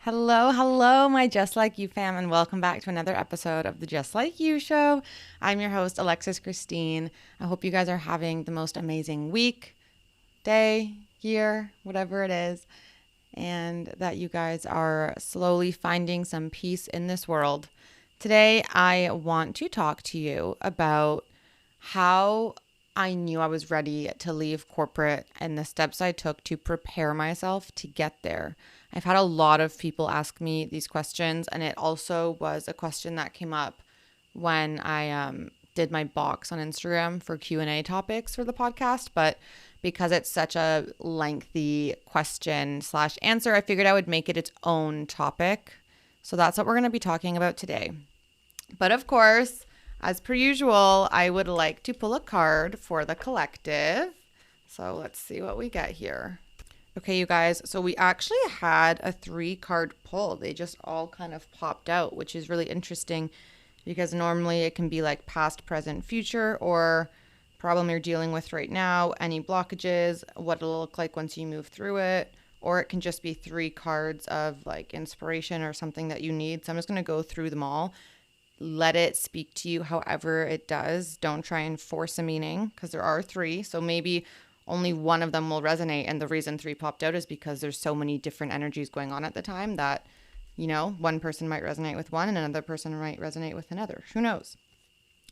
Hello, my Just Like You fam, and welcome back to another episode of the Just Like You show. I'm your host, Alexis Christine. I hope you guys are having the most amazing week, day, year, whatever it is, and that you guys are slowly finding some peace in this world. Today, I want to talk to you about how I knew I was ready to leave corporate and the steps I took to prepare myself to get there. I've had a lot of people ask me these questions, and it also was a question that came up when I did my box on Instagram for Q&A topics for the podcast. But because it's such a lengthy question slash answer, I figured I would make it its own topic. So that's what we're going to be talking about today. But of course, as per usual, I would like to pull a card for the collective. So let's see what we get here. Okay, you guys, so we actually had a 3-card pull. They just all kind of popped out, which is really interesting because normally it can be like past, present, future, or problem you're dealing with right now, any blockages, what it'll look like once you move through it, or it can just be 3 cards of like inspiration or something that you need. So I'm just going to go through them all. Let it speak to you however it does. Don't try and force a meaning because there are 3. So maybe only one of them will resonate. And the reason 3 popped out is because there's so many different energies going on at the time that, you know, one person might resonate with one and another person might resonate with another. Who knows?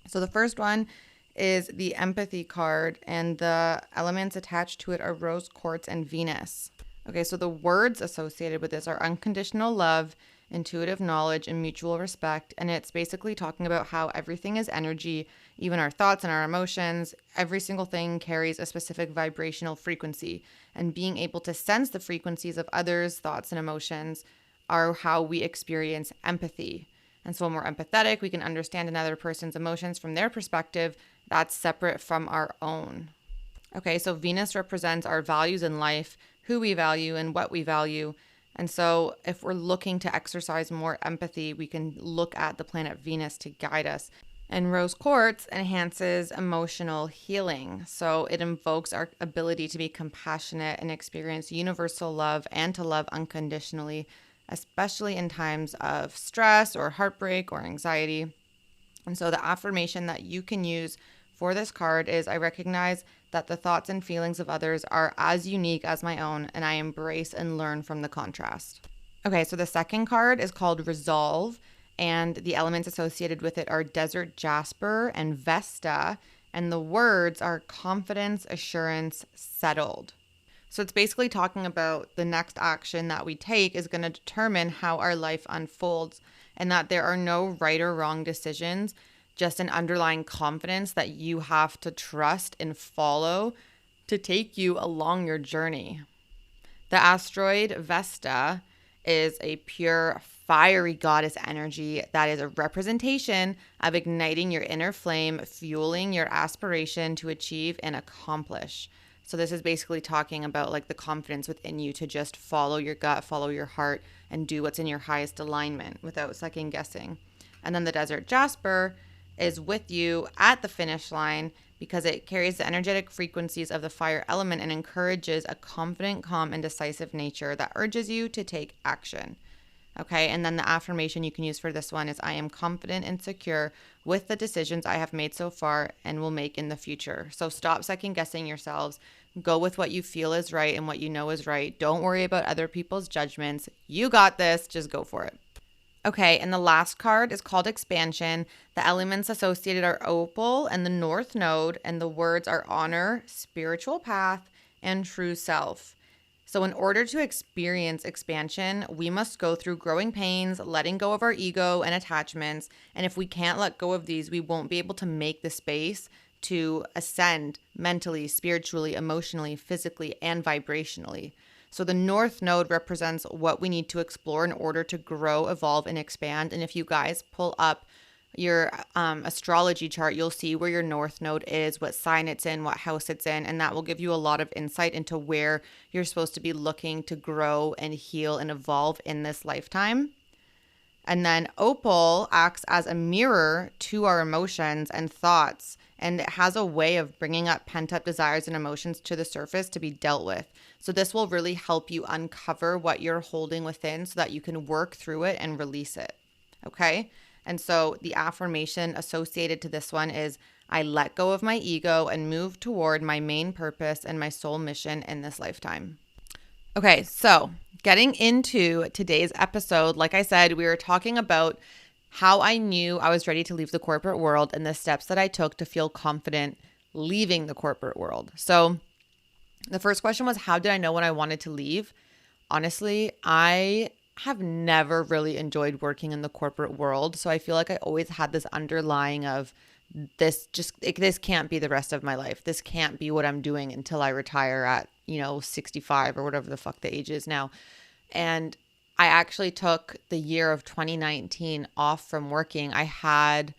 So the first one is the empathy card, and the elements attached to it are rose quartz and Venus. Okay, so the words associated with this are unconditional love, intuitive knowledge, and mutual respect. And it's basically talking about how everything is energy, even our thoughts and our emotions. Every single thing carries a specific vibrational frequency, and being able to sense the frequencies of others' thoughts and emotions are how we experience empathy. And so when we're empathetic, we can understand another person's emotions from their perspective that's separate from our own. Okay, so Venus represents our values in life, who we value and what we value. And so if we're looking to exercise more empathy, we can look at the planet Venus to guide us. And rose quartz enhances emotional healing. So it invokes our ability to be compassionate and experience universal love and to love unconditionally, especially in times of stress or heartbreak or anxiety. And so the affirmation that you can use for this card is, I recognize that the thoughts and feelings of others are as unique as my own, and I embrace and learn from the contrast. Okay, so the second card is called Resolve, and the elements associated with it are desert jasper and Vesta, and the words are confidence, assurance, settled. So it's basically talking about the next action that we take is going to determine how our life unfolds, and that there are no right or wrong decisions, just an underlying confidence that you have to trust and follow to take you along your journey. The asteroid Vesta is a pure fiery goddess energy that is a representation of igniting your inner flame, fueling your aspiration to achieve and accomplish. So this is basically talking about like the confidence within you to just follow your gut, follow your heart, and do what's in your highest alignment without second guessing. And then the desert jasper is with you at the finish line because it carries the energetic frequencies of the fire element and encourages a confident, calm, and decisive nature that urges you to take action. Okay, and then the affirmation you can use for this one is, I am confident and secure with the decisions I have made so far and will make in the future. So stop second guessing yourselves. Go with what you feel is right and what you know is right. Don't worry about other people's judgments. You got this. Just go for it. Okay, and the last card is called Expansion. The elements associated are opal and the north node, and the words are honor, spiritual path, and true self. So in order to experience expansion, we must go through growing pains, letting go of our ego and attachments. And if we can't let go of these, we won't be able to make the space to ascend mentally, spiritually, emotionally, physically, and vibrationally. So the north node represents what we need to explore in order to grow, evolve, and expand. And if you guys pull up your astrology chart, you'll see where your north node is, what sign it's in, what house it's in, and that will give you a lot of insight into where you're supposed to be looking to grow and heal and evolve in this lifetime. And then opal acts as a mirror to our emotions and thoughts, and it has a way of bringing up pent-up desires and emotions to the surface to be dealt with. So this will really help you uncover what you're holding within so that you can work through it and release it. Okay? And so the affirmation associated to this one is, I let go of my ego and move toward my main purpose and my soul mission in this lifetime. Okay, so getting into today's episode, like I said, we were talking about how I knew I was ready to leave the corporate world and the steps that I took to feel confident leaving the corporate world. So the first question was, how did I know when I wanted to leave? Honestly, I have never really enjoyed working in the corporate world. So I feel like I always had this underlying of this can't be the rest of my life. This can't be what I'm doing until I retire at, 65 or whatever the fuck the age is now. And I actually took the year of 2019 off from working. I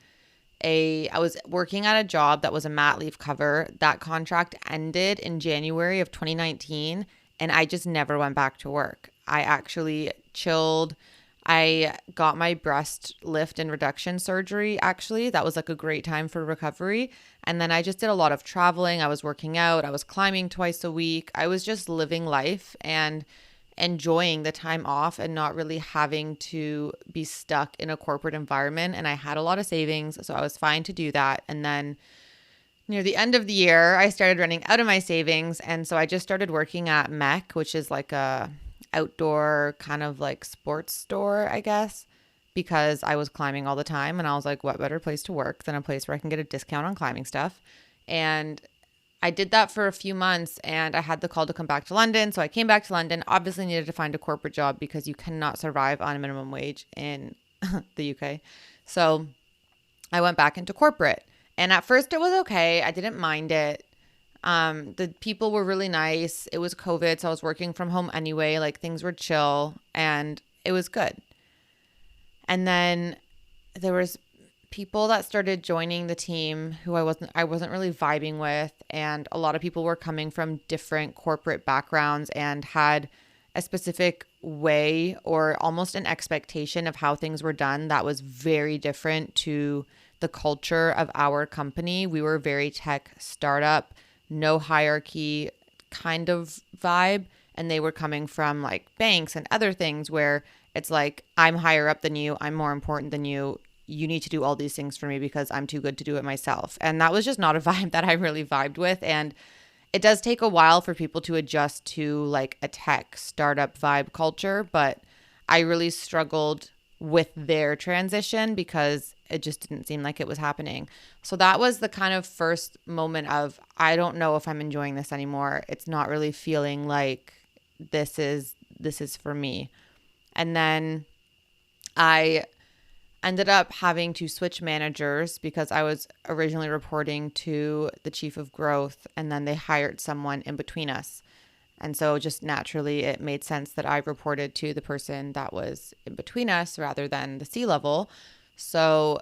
was working at a job that was a mat leave cover. That contract ended in January of 2019, and I just never went back to work. I actually chilled. I got my breast lift and reduction surgery, actually. That was like a great time for recovery. And then I just did a lot of traveling. I was working out. I was climbing twice a week. I was just living life and enjoying the time off and not really having to be stuck in a corporate environment. And I had a lot of savings, so I was fine to do that. And then near the end of the year, I started running out of my savings. And so I just started working at MEC, which is like a outdoor kind of like sports store, I guess, because I was climbing all the time. And I was like, what better place to work than a place where I can get a discount on climbing stuff? And I did that for a few months, and I had the call to come back to London. So I came back to London, obviously needed to find a corporate job because you cannot survive on a minimum wage in the UK. So I went back into corporate, and at first it was okay. I didn't mind it. The people were really nice. It was COVID, so I was working from home anyway. Like, things were chill and it was good. And then there was people that started joining the team who I wasn't really vibing with, and a lot of people were coming from different corporate backgrounds and had a specific way or almost an expectation of how things were done that was very different to the culture of our company. We were very tech startup, no hierarchy kind of vibe, and they were coming from like banks and other things where it's like, I'm higher up than you, I'm more important than you, you need to do all these things for me because I'm too good to do it myself. And that was just not a vibe that I really vibed with. And it does take a while for people to adjust to like a tech startup vibe culture, but I really struggled with their transition because it just didn't seem like it was happening. So that was the kind of first moment of, I don't know if I'm enjoying this anymore. It's not really feeling like this is for me. And then I ended up having to switch managers because I was originally reporting to the chief of growth, and then they hired someone in between us. And so just naturally, it made sense that I reported to the person that was in between us rather than the C-level. So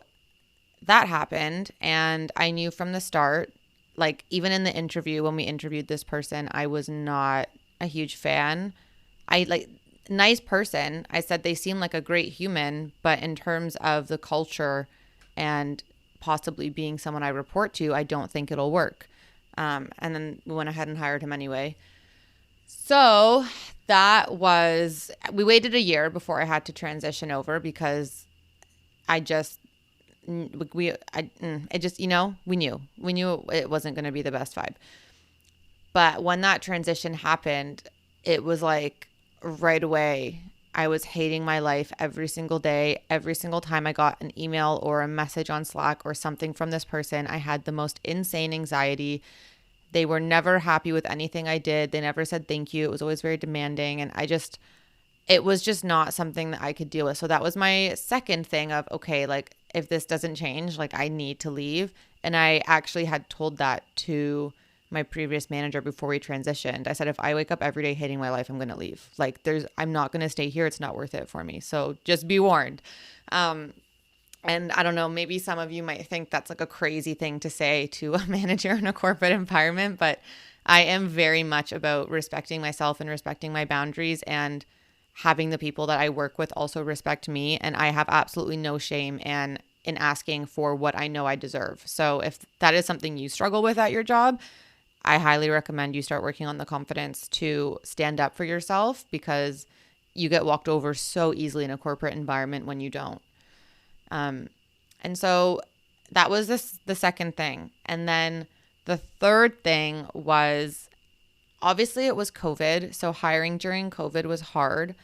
that happened. And I knew from the start, like even in the interview, when we interviewed this person, I was not a huge fan. Nice person. I said they seem like a great human, but in terms of the culture and possibly being someone I report to, I don't think it'll work. And then we went ahead and hired him anyway. So we waited a year before I had to transition over because we knew it wasn't going to be the best vibe. But when that transition happened, it was like right away, I was hating my life every single day. Every single time I got an email or a message on Slack or something from this person, I had the most insane anxiety. They were never happy with anything I did. They never said thank you. It was always very demanding. And it was just not something that I could deal with. So that was my second thing of, okay, like if this doesn't change, like I need to leave. And I actually had told that to my previous manager before we transitioned. I said, if I wake up every day hating my life, I'm going to leave. Like I'm not going to stay here. It's not worth it for me. So just be warned. And I don't know, maybe some of you might think that's like a crazy thing to say to a manager in a corporate environment, but I am very much about respecting myself and respecting my boundaries and having the people that I work with also respect me. And I have absolutely no shame in asking for what I know I deserve. So if that is something you struggle with at your job, I highly recommend you start working on the confidence to stand up for yourself, because you get walked over so easily in a corporate environment when you don't. And so that was the second thing. And then the third thing was, obviously it was COVID. So hiring during COVID was hard,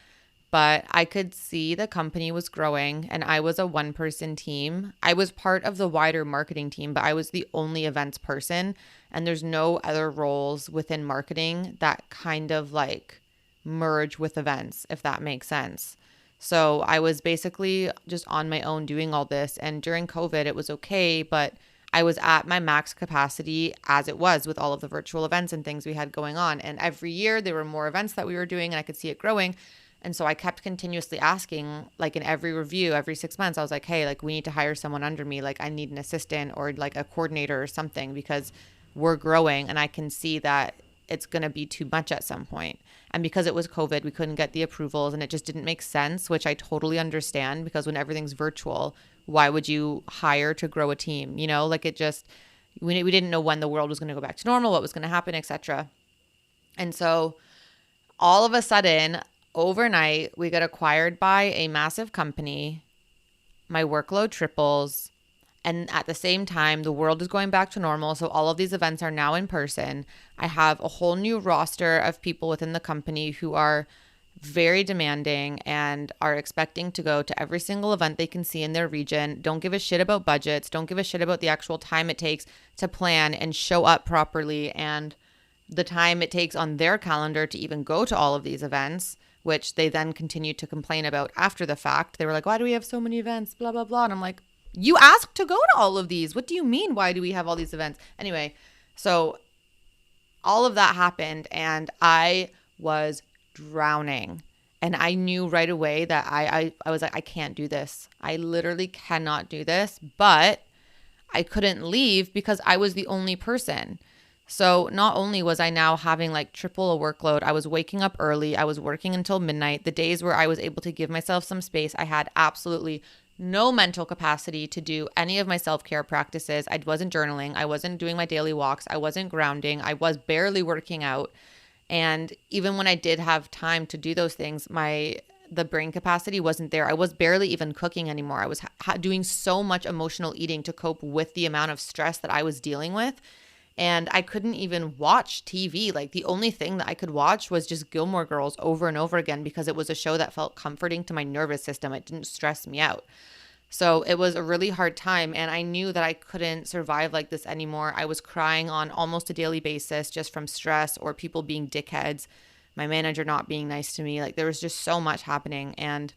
but I could see the company was growing and I was a one-person team. I was part of the wider marketing team, but I was the only events person. And there's no other roles within marketing that kind of like merge with events, if that makes sense. So I was basically just on my own doing all this. And during COVID, it was okay, but I was at my max capacity as it was with all of the virtual events and things we had going on. And every year there were more events that we were doing and I could see it growing. And so I kept continuously asking, like in every review, every 6 months, I was like, hey, like we need to hire someone under me. Like I need an assistant or like a coordinator or something, because we're growing and I can see that it's going to be too much at some point. And because it was COVID, we couldn't get the approvals and it just didn't make sense, which I totally understand, because when everything's virtual, why would you hire to grow a team? You know, like it just, we didn't know when the world was going to go back to normal, what was going to happen, etc. And so all of a sudden, overnight, we got acquired by a massive company. My workload triples. And at the same time, the world is going back to normal. So all of these events are now in person. I have a whole new roster of people within the company who are very demanding and are expecting to go to every single event they can see in their region. Don't give a shit about budgets. Don't give a shit about the actual time it takes to plan and show up properly, and the time it takes on their calendar to even go to all of these events, which they then continue to complain about after the fact. They were like, why do we have so many events? Blah, blah, blah. And I'm like, you asked to go to all of these. What do you mean? Why do we have all these events? Anyway, so all of that happened and I was drowning. And I knew right away that I was like, I can't do this. I literally cannot do this. But I couldn't leave because I was the only person. So not only was I now having like triple a workload, I was waking up early. I was working until midnight. The days where I was able to give myself some space, I had absolutely no mental capacity to do any of my self-care practices. I wasn't journaling. I wasn't doing my daily walks. I wasn't grounding. I was barely working out. And even when I did have time to do those things, the brain capacity wasn't there. I was barely even cooking anymore. I was doing so much emotional eating to cope with the amount of stress that I was dealing with. And I couldn't even watch TV. Like the only thing that I could watch was just Gilmore Girls over and over again, because it was a show that felt comforting to my nervous system. It didn't stress me out. So it was a really hard time. And I knew that I couldn't survive like this anymore. I was crying on almost a daily basis just from stress or people being dickheads, my manager not being nice to me. Like there was just so much happening and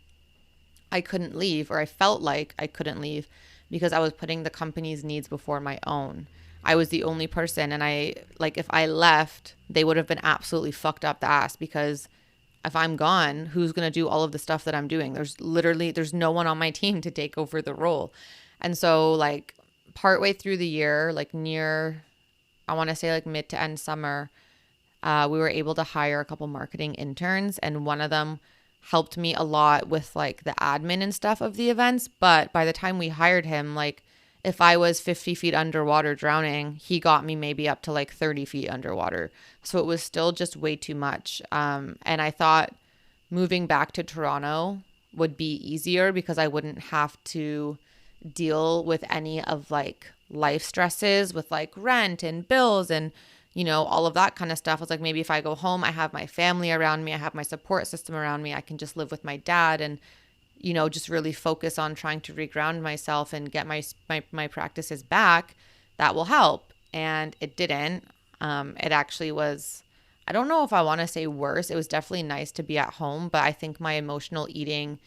I couldn't leave, or I felt like I couldn't leave because I was putting the company's needs before my own. I was the only person, and if I left, they would have been absolutely fucked up the ass, because if I'm gone, who's going to do all of the stuff that I'm doing? There's no one on my team to take over the role. And so like partway through the year, like near, I want to say like mid to end summer, we were able to hire a couple marketing interns, and one of them helped me a lot with like the admin and stuff of the events. But by the time we hired him, like if I was 50 feet underwater drowning, he got me maybe up to like 30 feet underwater. So it was still just way too much. And I thought moving back to Toronto would be easier because I wouldn't have to deal with any of like life stresses with like rent and bills and, you know, all of that kind of stuff. I was like, maybe if I go home, I have my family around me, I have my support system around me, I can just live with my dad and, you know, just really focus on trying to reground myself and get my practices back. That will help. And it didn't. It actually was, I don't know if I want to say worse. It was definitely nice to be at home, but I think my emotional eating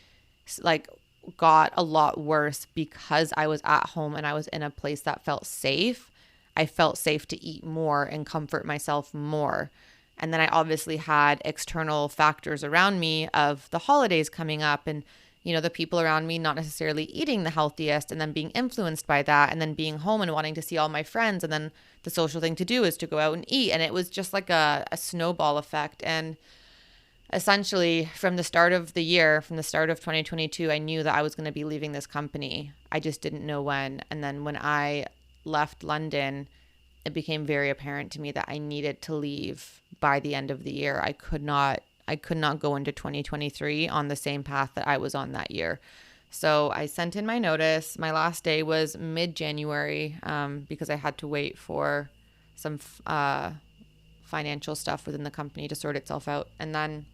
like got a lot worse because I was at home and I was in a place that felt safe. I felt safe to eat more and comfort myself more. And then I obviously had external factors around me of the holidays coming up and, you know, the people around me not necessarily eating the healthiest and then being influenced by that and then being home and wanting to see all my friends. And then the social thing to do is to go out and eat. And it was just like a snowball effect. And essentially from the start of the year, from the start of 2022, I knew that I was going to be leaving this company. I just didn't know when. And then when I left London, it became very apparent to me that I needed to leave by the end of the year. I could not go into 2023 on the same path that I was on that year. So I sent in my notice. My last day was mid-January because I had to wait for some financial stuff within the company to sort itself out. And then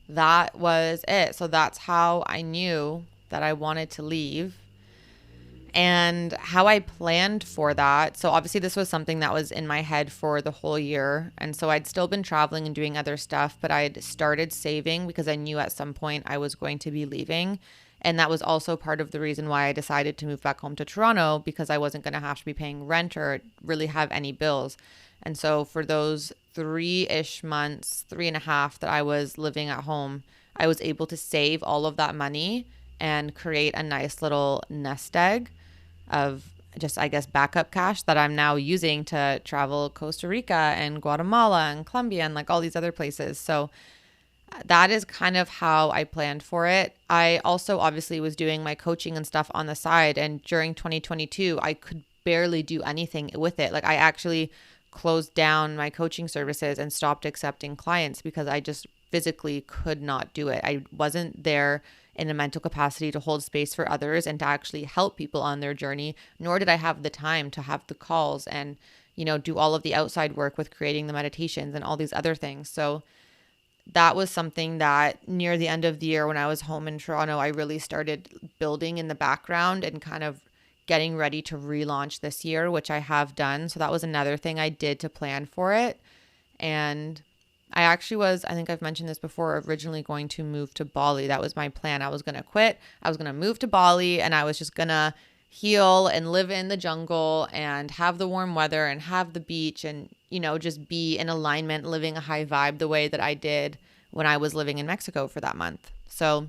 that was it. So that's how I knew that I wanted to leave and how I planned for that. So obviously this was something that was in my head for the whole year. And so I'd still been traveling and doing other stuff, but I'd started saving because I knew at some point I was going to be leaving. And that was also part of the reason why I decided to move back home to Toronto, because I wasn't going to have to be paying rent or really have any bills. And so for those 3-ish months, 3.5 that I was living at home, I was able to save all of that money and create a nice little nest egg of just, I guess, backup cash that I'm now using to travel Costa Rica and Guatemala and Colombia and like all these other places. So that is kind of how I planned for it. I also obviously was doing my coaching and stuff on the side. And during 2022, I could barely do anything with it. Like I actually closed down my coaching services and stopped accepting clients because I just physically could not do it. I wasn't there in a mental capacity to hold space for others and to actually help people on their journey, nor did I have the time to have the calls and, do all of the outside work with creating the meditations and all these other things. So that was something that near the end of the year when I was home in Toronto, I really started building in the background and kind of getting ready to relaunch this year, which I have done. So that was another thing I did to plan for it. And I actually was, I think I've mentioned this before, originally going to move to Bali. That was my plan. I was going to quit. I was going to move to Bali and I was just going to heal and live in the jungle and have the warm weather and have the beach and, just be in alignment, living a high vibe the way that I did when I was living in Mexico for that month. So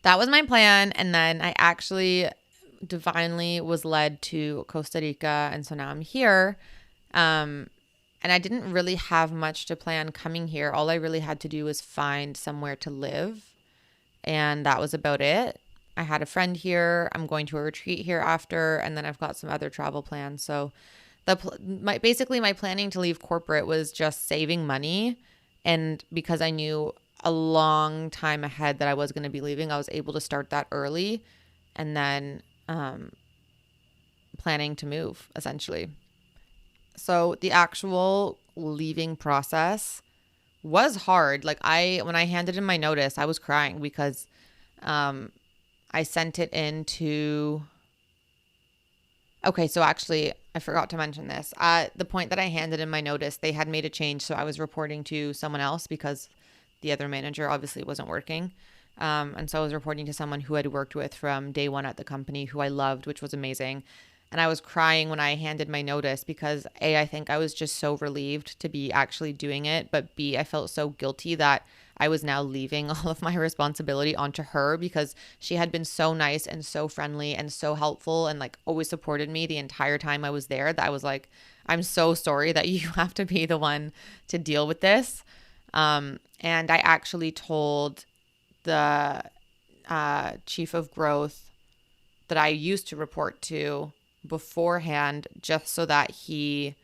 that was my plan. And then I actually divinely was led to Costa Rica. And so now I'm here. And I didn't really have much to plan coming here. All I really had to do was find somewhere to live. And that was about it. I had a friend here. I'm going to a retreat here after. And then I've got some other travel plans. So basically my planning to leave corporate was just saving money. And because I knew a long time ahead that I was going to be leaving, I was able to start that early and then planning to move essentially. So the actual leaving process was hard. Like when I handed in my notice, I was crying because I sent it into. Okay, so actually, I forgot to mention this. At the point that I handed in my notice, they had made a change. So I was reporting to someone else because the other manager obviously wasn't working. And so I was reporting to someone who I'd worked with from day one at the company, who I loved, which was amazing. And I was crying when I handed my notice because A, I think I was just so relieved to be actually doing it. But B, I felt so guilty that I was now leaving all of my responsibility onto her because she had been so nice and so friendly and so helpful and like always supported me the entire time I was there, that I was like, I'm so sorry that you have to be the one to deal with this. And I actually told the chief of growth that I used to report to beforehand, just so that he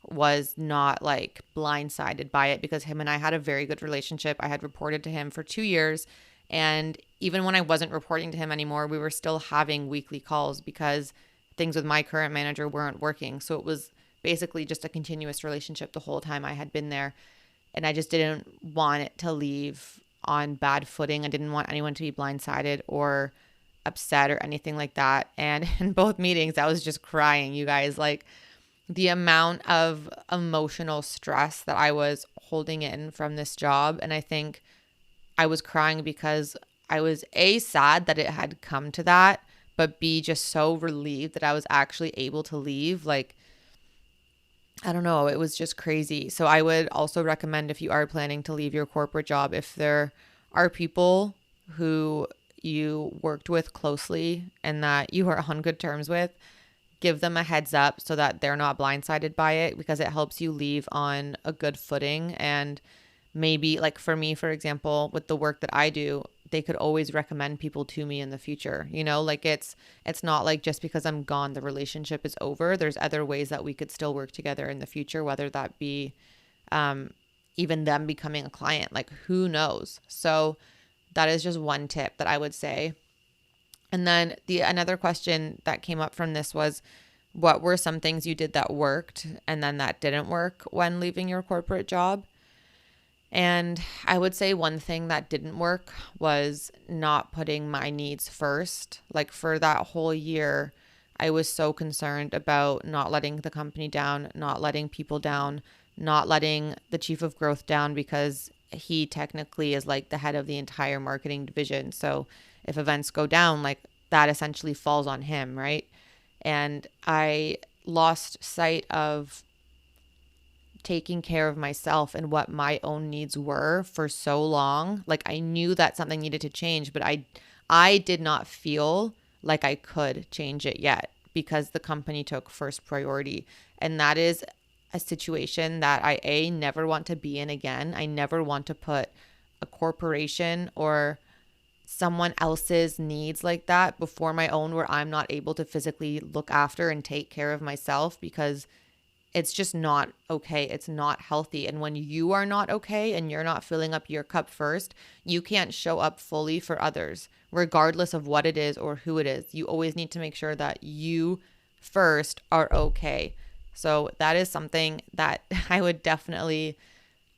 was not like blindsided by it, because him and I had a very good relationship. I had reported to him for 2 years. And even when I wasn't reporting to him anymore, we were still having weekly calls because things with my current manager weren't working. So it was basically just a continuous relationship the whole time I had been there. And I just didn't want it to leave on bad footing. I didn't want anyone to be blindsided or upset or anything like that. And in both meetings, I was just crying, you guys. Like, the amount of emotional stress that I was holding in from this job. And I think I was crying because I was A, sad that it had come to that, but B, just so relieved that I was actually able to leave. Like, I don't know, it was just crazy. So I would also recommend, if you are planning to leave your corporate job, if there are people who you worked with closely and that you are on good terms with, give them a heads up so that they're not blindsided by it, because it helps you leave on a good footing. And maybe like for me, for example, with the work that I do, they could always recommend people to me in the future. Like it's not like just because I'm gone, the relationship is over. There's other ways that we could still work together in the future, whether that be even them becoming a client, like who knows? So that is just one tip that I would say. And then another question that came up from this was, what were some things you did that worked and then that didn't work when leaving your corporate job? And I would say one thing that didn't work was not putting my needs first. Like for that whole year, I was so concerned about not letting the company down, not letting people down, not letting the chief of growth down, because he technically is like the head of the entire marketing division. So if events go down, like that essentially falls on him, right? And I lost sight of taking care of myself and what my own needs were for so long. Like I knew that something needed to change, but I did not feel like I could change it yet because the company took first priority. And that is a situation that I never want to be in again. I never want to put a corporation or someone else's needs like that before my own, where I'm not able to physically look after and take care of myself, because it's just not okay. It's not healthy. And when you are not okay and you're not filling up your cup first, you can't show up fully for others, regardless of what it is or who it is. You always need to make sure that you first are okay. So that is something that I would definitely,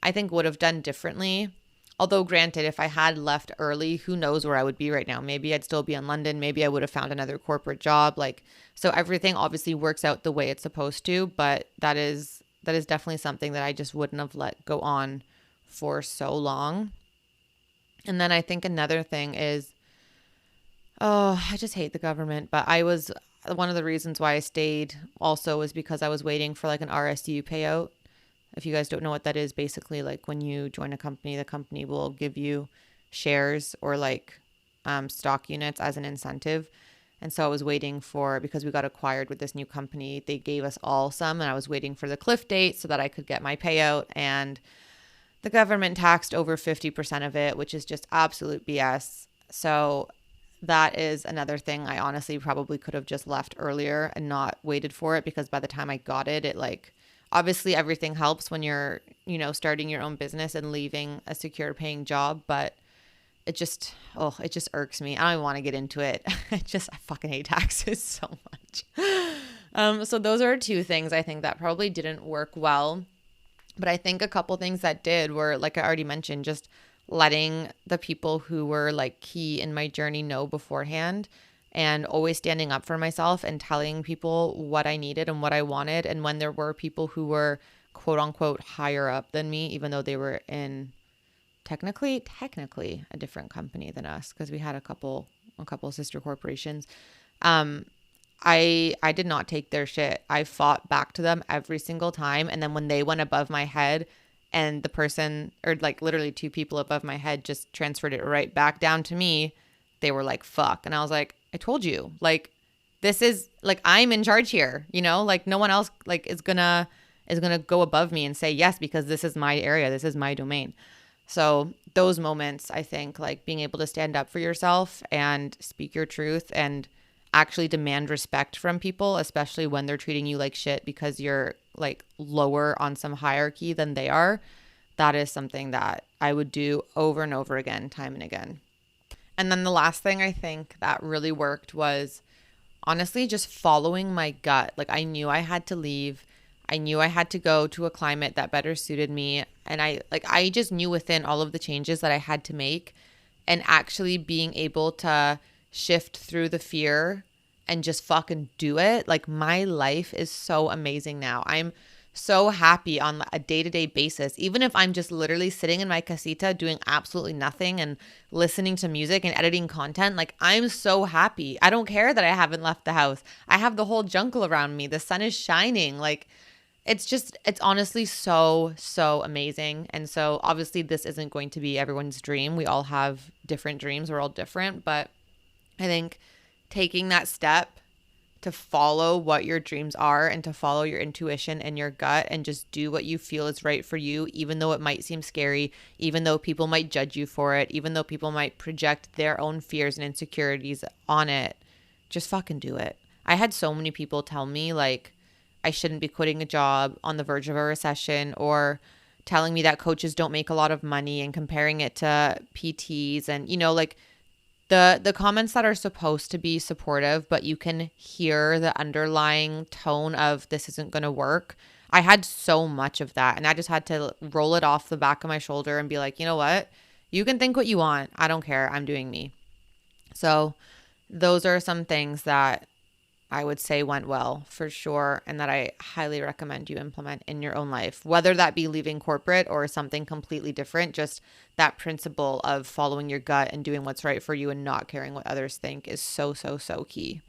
I think, would have done differently. Although granted, if I had left early, who knows where I would be right now? Maybe I'd still be in London. Maybe I would have found another corporate job. So everything obviously works out the way it's supposed to, but that is definitely something that I just wouldn't have let go on for so long. And then I think another thing is, I just hate the government, but one of the reasons why I stayed also was because I was waiting for like an RSU payout. If you guys don't know what that is, basically like when you join a company, the company will give you shares or like stock units as an incentive. And so I was waiting because we got acquired with this new company, they gave us all some, and I was waiting for the cliff date so that I could get my payout. And the government taxed over 50% of it, which is just absolute BS. So that is another thing. I honestly probably could have just left earlier and not waited for it, because by the time I got it, obviously everything helps when you're, starting your own business and leaving a secure paying job, but it just irks me. I don't even want to get into it. I fucking hate taxes so much. So those are two things I think that probably didn't work well. But I think a couple things that did were, like I already mentioned, just letting the people who were like key in my journey know beforehand, and always standing up for myself and telling people what I needed and what I wanted. And when there were people who were quote unquote higher up than me, even though they were in technically a different company than us, because we had a couple sister corporations, I did not take their shit. I fought back to them every single time. And then when they went above my head, and the person, or like literally two people above my head, just transferred it right back down to me, they were like, fuck. And I was like, I told you, like, this is like, I'm in charge here, like no one else like is gonna go above me and say yes, because this is my area, this is my domain. So those moments, I think, like being able to stand up for yourself and speak your truth and actually demand respect from people, especially when they're treating you like shit because you're like lower on some hierarchy than they are, that is something that I would do over and over again, time and again. And then the last thing I think that really worked was honestly just following my gut. Like I knew I had to leave. I knew I had to go to a climate that better suited me. And I just knew within all of the changes that I had to make, and actually being able to shift through the fear and just fucking do it. Like my life is so amazing now. I'm so happy on a day-to-day basis. Even if I'm just literally sitting in my casita doing absolutely nothing and listening to music and editing content, like I'm so happy. I don't care that I haven't left the house. I have the whole jungle around me. The sun is shining. Like it's honestly so, so amazing. And so obviously this isn't going to be everyone's dream. We all have different dreams. We're all different. But I think taking that step to follow what your dreams are and to follow your intuition and your gut and just do what you feel is right for you, even though it might seem scary, even though people might judge you for it, even though people might project their own fears and insecurities on it. Just fucking do it. I had so many people tell me like I shouldn't be quitting a job on the verge of a recession, or telling me that coaches don't make a lot of money and comparing it to PTs, and like the comments that are supposed to be supportive, but you can hear the underlying tone of this isn't going to work. I had so much of that, and I just had to roll it off the back of my shoulder and be like, you know what? You can think what you want. I don't care. I'm doing me. So those are some things that I would say went well for sure, and that I highly recommend you implement in your own life, whether that be leaving corporate or something completely different. Just that principle of following your gut and doing what's right for you and not caring what others think is so, so, so key.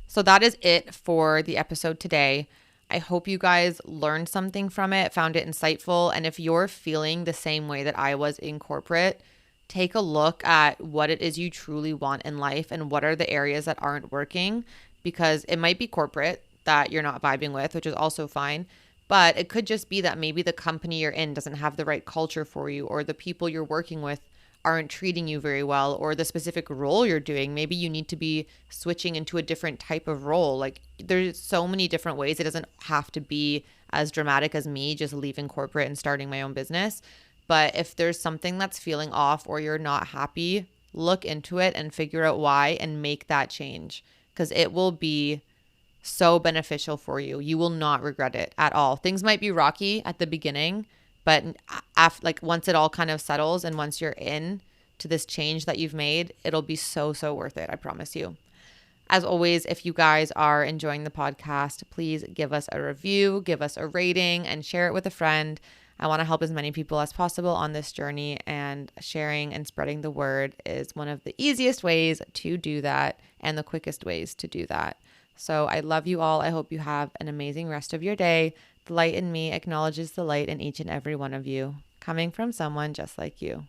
So that is it for the episode today. I hope you guys learned something from it, found it insightful. And if you're feeling the same way that I was in corporate, take a look at what it is you truly want in life and what are the areas that aren't working, because it might be corporate that you're not vibing with, which is also fine. But it could just be that maybe the company you're in doesn't have the right culture for you, or the people you're working with aren't treating you very well, or the specific role you're doing. Maybe you need to be switching into a different type of role. Like there's so many different ways. It doesn't have to be as dramatic as me just leaving corporate and starting my own business. But if there's something that's feeling off or you're not happy, look into it and figure out why and make that change, because it will be so beneficial for you. You will not regret it at all. Things might be rocky at the beginning, but like once it all kind of settles and once you're in to this change that you've made, it'll be so, so worth it. I promise you. As always, if you guys are enjoying the podcast, please give us a review, give us a rating, and share it with a friend. I want to help as many people as possible on this journey, and sharing and spreading the word is one of the easiest ways to do that and the quickest ways to do that. So I love you all. I hope you have an amazing rest of your day. The light in me acknowledges the light in each and every one of you, coming from someone just like you.